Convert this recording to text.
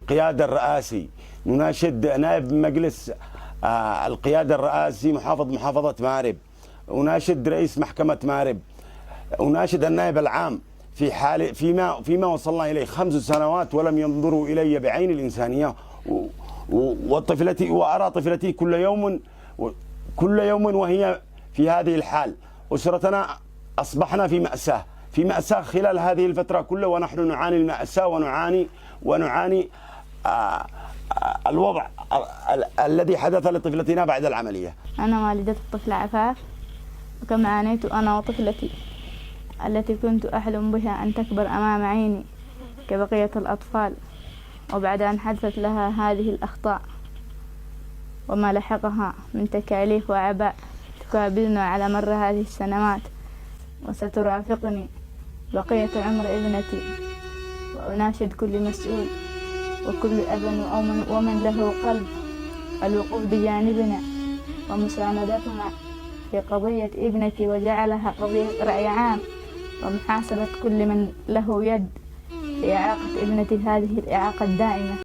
القيادة الرئاسي، نناشد نائب مجلس القيادة الرئاسي محافظة مأرب، أناشد رئيس محكمة مأرب، أناشد النائب العام في حال فيما وصلنا إليه 5 سنوات ولم ينظروا إلي بعين الإنسانية، وطفلتي وأرى طفلتي كل يوم وهي في هذه الحال. أسرتنا أصبحنا في مأساة خلال هذه الفترة كلها، ونحن نعاني المأساة ونعاني الوضع الذي حدث لطفلتنا بعد العملية. أنا والدة الطفل عفاف، وكما عانيت أنا وطفلتي التي كنت أحلم بها أن تكبر أمام عيني كبقية الأطفال، وبعد أن حدثت لها هذه الأخطاء وما لحقها من تكاليف وعباء تقابلنا على مر هذه السنوات وسترافقني بقية عمر ابنتي. وأناشد كل مسؤول وكل أب ومن له قلب الوقوف بجانبنا ومساندتنا في قضية ابنتي، وجعلها قضية رأي عام، ومحاسبة كل من له يد في إعاقة ابنتي هذه الإعاقة الدائمة.